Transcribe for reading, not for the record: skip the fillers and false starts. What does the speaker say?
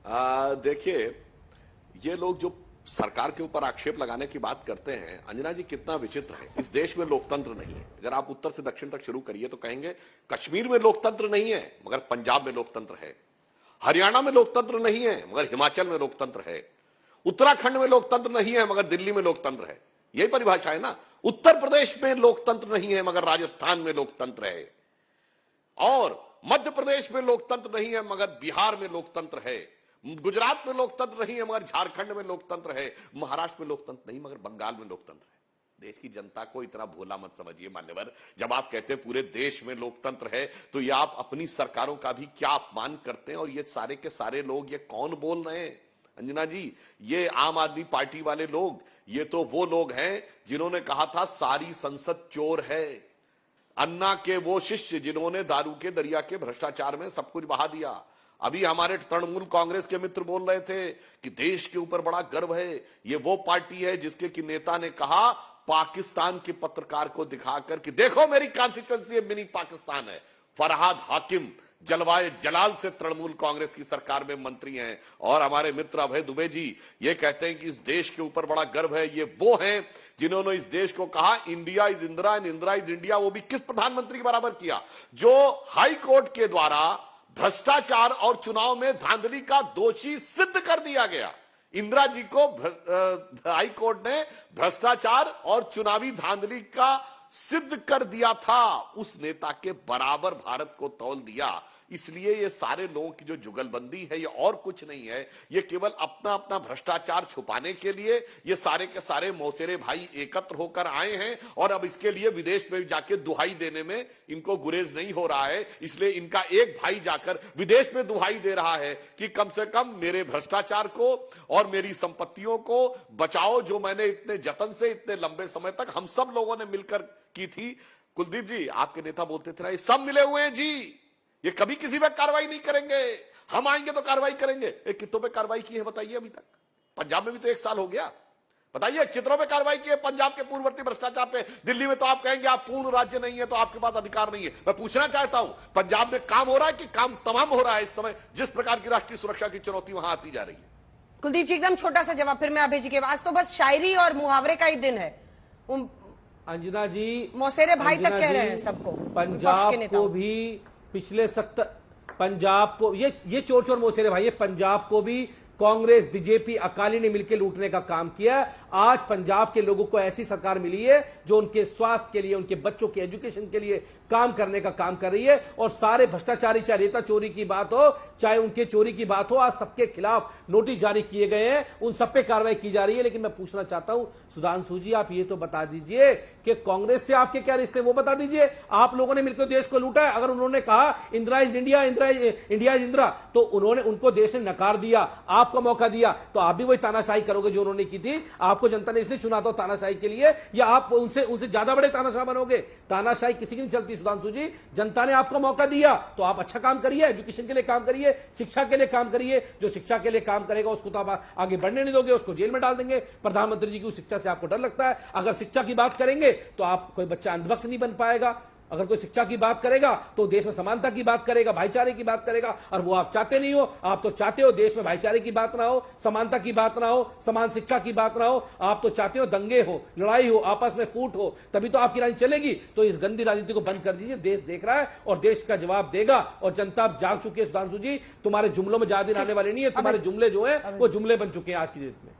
देखिए, ये लोग जो सरकार के ऊपर आक्षेप लगाने की बात करते हैं, अंजना जी, कितना विचित्र है। इस देश में लोकतंत्र नहीं है। अगर आप उत्तर से दक्षिण तक शुरू करिए तो कहेंगे कश्मीर में लोकतंत्र नहीं है मगर पंजाब में लोकतंत्र है, हरियाणा में लोकतंत्र नहीं है मगर हिमाचल में लोकतंत्र है, उत्तराखंड में लोकतंत्र नहीं है मगर दिल्ली में लोकतंत्र है। यही परिभाषा है ना। उत्तर प्रदेश में लोकतंत्र नहीं है मगर राजस्थान में लोकतंत्र है, और मध्य प्रदेश में लोकतंत्र नहीं है मगर बिहार में लोकतंत्र है, गुजरात में लोकतंत्र नहीं है मगर झारखंड में लोकतंत्र है, महाराष्ट्र में लोकतंत्र नहीं मगर बंगाल में लोकतंत्र है। देश की जनता को इतना भोला मत समझिए मान्यवर। जब आप कहते हैं पूरे देश में लोकतंत्र है तो ये आप अपनी सरकारों का भी क्या अपमान करते हैं। और ये सारे के सारे लोग ये कौन बोल रहे हैं अंजना जी? ये आम आदमी पार्टी वाले लोग, ये तो वो लोग हैं जिन्होंने कहा था सारी संसद चोर है। अन्ना के वो शिष्य जिन्होंने दारू के दरिया के भ्रष्टाचार में सब कुछ बहा दिया। अभी हमारे तृणमूल कांग्रेस के मित्र बोल रहे थे कि देश के ऊपर बड़ा गर्व है। ये वो पार्टी है जिसके कि नेता ने कहा पाकिस्तान के पत्रकार को दिखाकर कि देखो मेरी कॉन्स्टिट्यूएंसी मिनी पाकिस्तान है। फरहाद हाकिम जलवाए जलाल से तृणमूल कांग्रेस की सरकार में मंत्री हैं। और हमारे मित्र अभय दुबे जी ये कहते हैं कि इस देश के ऊपर बड़ा गर्व है। ये वो हैं जिन्होंने इस देश को कहा India is Indira and Indira is India. वो भी किस प्रधानमंत्री के बराबर किया? जो हाई कोर्ट के द्वारा भ्रष्टाचार और चुनाव में धांधली का दोषी सिद्ध कर दिया गया। इंदिरा जी को हाई कोर्ट ने भ्रष्टाचार और चुनावी धांधली का सिद्ध कर दिया था। उस नेता के बराबर भारत को तौल दिया। इसलिए ये सारे लोगों की जो जुगलबंदी है ये और कुछ नहीं है। ये केवल अपना अपना भ्रष्टाचार छुपाने के लिए ये सारे के सारे मौसेरे भाई एकत्र होकर आए हैं। और अब इसके लिए विदेश में जाके दुहाई देने में इनको गुरेज नहीं हो रहा है। इसलिए इनका एक भाई जाकर विदेश में दुहाई दे रहा है कि कम से कम मेरे भ्रष्टाचार को और मेरी संपत्तियों को बचाओ, जो मैंने इतने जतन से इतने लंबे समय तक हम सब लोगों ने मिलकर की थी। कुलदीप जी, आपके नेता बोलते थे ना, ये सब मिले हुए हैं जी, ये कभी किसी पे कार्रवाई नहीं करेंगे, हम आएंगे तो कार्रवाई करेंगे। कितनों पे कार्रवाई की है बताइए? अभी तक पंजाब में भी तो 1 साल हो गया। बताइए कितनों पे कार्रवाई की है पंजाब के पूर्ववर्ती भ्रष्टाचार पे? दिल्ली में तो आप कहेंगे आप पूर्ण राज्य नहीं है तो आपके पास अधिकार नहीं है। मैं पूछना चाहता हूं, पंजाब में काम हो रहा है कि काम तमाम हो रहा है इस समय, जिस प्रकार की राष्ट्रीय सुरक्षा की चुनौती वहां आती जा रही है? कुलदीप जी, एकदम छोटा सा जवाब, फिर मैं अभय जी के पास। तो बस शायरी और मुहावरे का ही दिन है। अंजना जी, मौसेरे भाई तक कह रहे हैं सबको, पंजाब को भी पिछले पंजाब को ये चोर चोर मौसेरे भाई, ये पंजाब को भी कांग्रेस, बीजेपी, अकाली ने मिलकर लूटने का काम किया। आज पंजाब के लोगों को ऐसी सरकार मिली है जो उनके स्वास्थ्य के लिए, उनके बच्चों के एजुकेशन के लिए काम करने का काम कर रही है। और सारे भ्रष्टाचारी, चाहे रेता चोरी की बात हो, चाहे उनके चोरी की बात हो, आज सबके खिलाफ नोटिस जारी किए गए हैं, उन सब पे कार्रवाई की जा रही है। लेकिन मैं पूछना चाहता हूं सुधांशु जी, आप ये तो बता दीजिए कि कांग्रेस से आपके क्या रिश्ते, वो बता दीजिए। आप लोगों ने मिलकर देश को लूटा है। अगर उन्होंने कहा Indira is India, India is Indira, तो उनको देश ने नकार दिया, आपको मौका दिया, तो आप भी वही तानाशाही करोगे जो उन्होंने की थी? आपको जनता ने इसलिए चुना था तानाशाही के लिए, या आप उनसे ज्यादा बड़े तानाशाह बनोगे? तानाशाही किसी की नहीं चलती सुधांशु जी। जनता ने आपको मौका दिया तो आप अच्छा काम करिए, एजुकेशन के लिए काम करिए, शिक्षा के लिए काम करिए। जो शिक्षा के लिए काम करेगा उसको तो आप आगे बढ़ने नहीं दोगे, उसको जेल में डाल देंगे। प्रधानमंत्री जी की शिक्षा से आपको डर लगता है। अगर शिक्षा की बात करेंगे तो आप, कोई बच्चा अंधभक्त नहीं बन पाएगा। अगर कोई शिक्षा की बात करेगा तो देश में समानता की बात करेगा, भाईचारे की बात करेगा, और वो आप चाहते नहीं हो। आप तो चाहते हो देश में भाईचारे की बात ना हो, समानता की बात ना हो, समान शिक्षा की बात ना हो। आप तो चाहते हो दंगे हो, लड़ाई हो, आपस में फूट हो, तभी तो आपकी राजनीति चलेगी। तो इस गंदी राजनीति को बंद कर दीजिए। देश देख रहा है और देश का जवाब देगा। और जनता अब जाग चुकी है सुधांशु जी। तुम्हारे जुमलों में ज्यादा दिन आने वाले नहीं है। तुम्हारे जुमले जो है वो जुमले बन चुके हैं आज की डेट में।